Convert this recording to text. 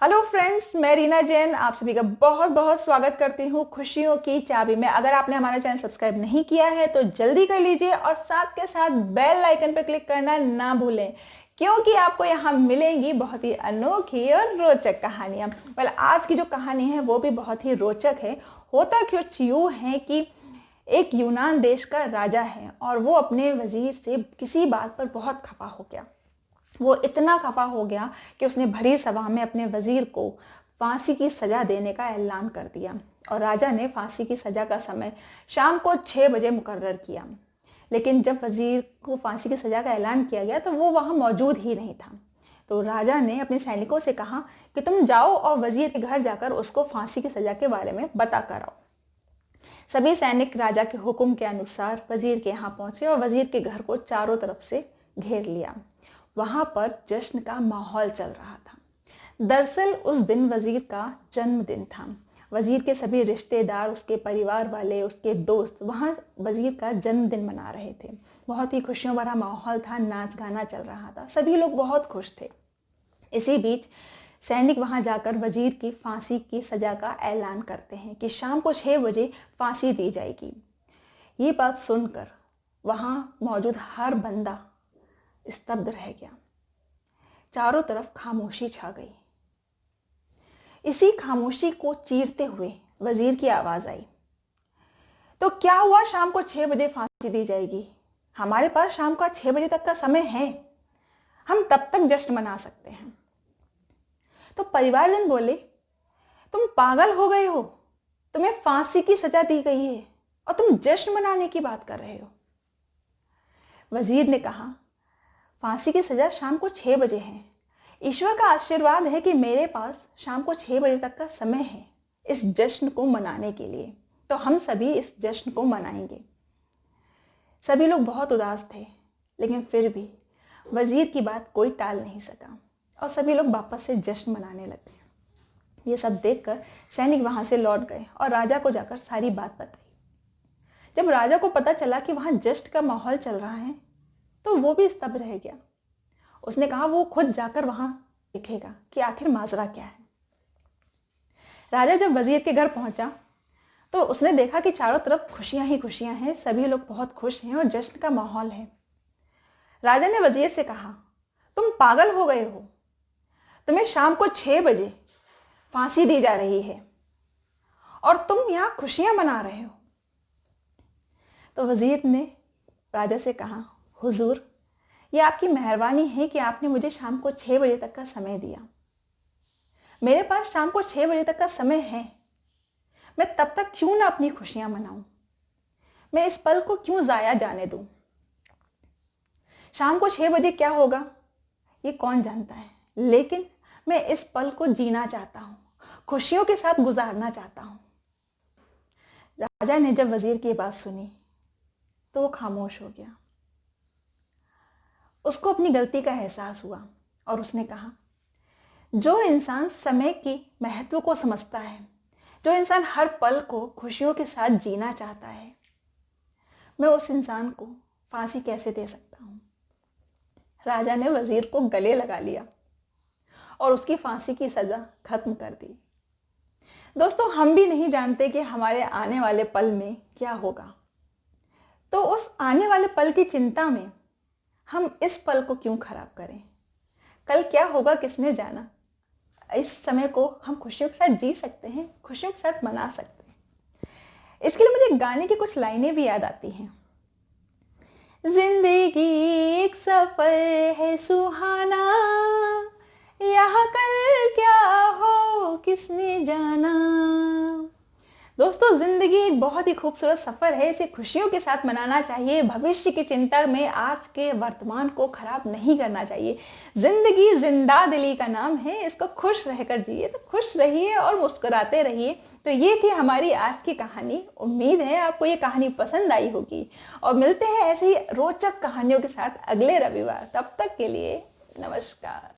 Hello friends, मैं रीना जैन आप सभी का बहुत बहुत स्वागत करती हूँ खुशियों की चाबी में। अगर आपने हमारा चैनल सब्सक्राइब नहीं किया है तो जल्दी कर लीजिए और साथ के साथ बेल आइकन पर क्लिक करना ना भूलें, क्योंकि आपको यहाँ मिलेंगी बहुत ही अनोखी और रोचक कहानियाँ। आज की जो कहानी है वो भी बहुत ही रोचक है। होता कुछ यूँ है कि एक यूनान देश का राजा है और वो अपने वजीर से किसी बात पर बहुत खफा हो गया। वो इतना खफा हो गया कि उसने भरी सभा में अपने वजीर को फांसी की सजा देने का ऐलान कर दिया और राजा ने फांसी की सजा का समय शाम को 6 बजे मुकर्रर किया। लेकिन जब वजीर को फांसी की सजा का ऐलान किया गया तो वो वहाँ मौजूद ही नहीं था। तो राजा ने अपने सैनिकों से कहा कि तुम जाओ और वजीर के घर जाकर उसको फांसी की सजा के बारे में बता कर आओ। सभी सैनिक राजा के हुक्म के अनुसार वजीर के यहाँ पहुंचे और वजीर के घर को चारों तरफ से घेर लिया। वहां पर जश्न का माहौल चल रहा था। दरअसल उस दिन वजीर का जन्मदिन था। वजीर के सभी रिश्तेदार, उसके परिवार वाले, उसके दोस्त वहां वजीर का जन्मदिन मना रहे थे। बहुत ही खुशियों भरा माहौल था, नाच गाना चल रहा था, सभी लोग बहुत खुश थे। इसी बीच सैनिक वहां जाकर वजीर की फांसी की सजा का ऐलान करते हैं कि शाम को 6 बजे फांसी दी जाएगी। ये बात सुनकर वहां मौजूद हर बंदा स्तब्ध रह गया। चारों तरफ खामोशी छा गई। इसी खामोशी को चीरते हुए वजीर की आवाज आई, तो क्या हुआ, शाम को 6 बजे फांसी दी जाएगी। हमारे पास शाम का 6 बजे तक का समय है, हम तब तक जश्न मना सकते हैं। तो परिवारजन बोले, तुम पागल हो गए हो, तुम्हें फांसी की सजा दी गई है और तुम जश्न मनाने की बात कर रहे हो। वजीर ने कहा, फांसी की सजा शाम को 6 बजे है। ईश्वर का आशीर्वाद है कि मेरे पास शाम को 6 बजे तक का समय है इस जश्न को मनाने के लिए, तो हम सभी इस जश्न को मनाएंगे। सभी लोग बहुत उदास थे, लेकिन फिर भी वजीर की बात कोई टाल नहीं सका और सभी लोग वापस से जश्न मनाने लगे। ये सब देखकर सैनिक वहां से लौट गए और राजा को जाकर सारी बात बताई। जब राजा को पता चला कि वहां जश्न का माहौल चल रहा है तो वो भी स्तब्ध रह गया। उसने कहा वो खुद जाकर वहां देखेगा कि आखिर माजरा क्या है। राजा जब वजीर के घर पहुंचा तो उसने देखा कि चारों तरफ खुशियां ही खुशियां हैं, सभी लोग बहुत खुश हैं और जश्न का माहौल है। राजा ने वजीर से कहा, तुम पागल हो गए हो, तुम्हें शाम को 6 बजे फांसी दी जा रही है और तुम यहां खुशियां मना रहे हो। तो वजीर ने राजा से कहा, हुजूर, ये आपकी मेहरबानी है कि आपने मुझे शाम को 6 बजे तक का समय दिया। मेरे पास शाम को 6 बजे तक का समय है, मैं तब तक क्यों ना अपनी खुशियां मनाऊं, मैं इस पल को क्यों जाया जाने दूं। शाम को 6 बजे क्या होगा ये कौन जानता है, लेकिन मैं इस पल को जीना चाहता हूं, खुशियों के साथ गुजारना चाहता हूं। राजा ने जब वजीर की बात सुनी तो वो खामोश हो गया। उसको अपनी गलती का एहसास हुआ और उसने कहा, जो इंसान समय की महत्व को समझता है, जो इंसान हर पल को खुशियों के साथ जीना चाहता है, मैं उस इंसान को फांसी कैसे दे सकता हूं। राजा ने वजीर को गले लगा लिया और उसकी फांसी की सजा खत्म कर दी। दोस्तों, हम भी नहीं जानते कि हमारे आने वाले पल में क्या होगा, तो उस आने वाले पल की चिंता में हम इस पल को क्यों खराब करें। कल क्या होगा किसने जाना। इस समय को हम खुशियों के साथ जी सकते हैं, खुशियों के साथ मना सकते हैं। इसके लिए मुझे गाने की कुछ लाइनें भी याद आती हैं। जिंदगी एक सफर है सुहाना, यहाँ कल क्या हो किसने जाना। दोस्तों, जिंदगी एक बहुत ही खूबसूरत सफर है, इसे खुशियों के साथ मनाना चाहिए। भविष्य की चिंता में आज के वर्तमान को खराब नहीं करना चाहिए। जिंदगी जिंदा दिली का नाम है, इसको खुश रहकर जिए। तो खुश रहिए और मुस्कुराते रहिए। तो ये थी हमारी आज की कहानी। उम्मीद है आपको ये कहानी पसंद आई होगी और मिलते हैं ऐसे ही रोचक कहानियों के साथ अगले रविवार। तब तक के लिए नमस्कार।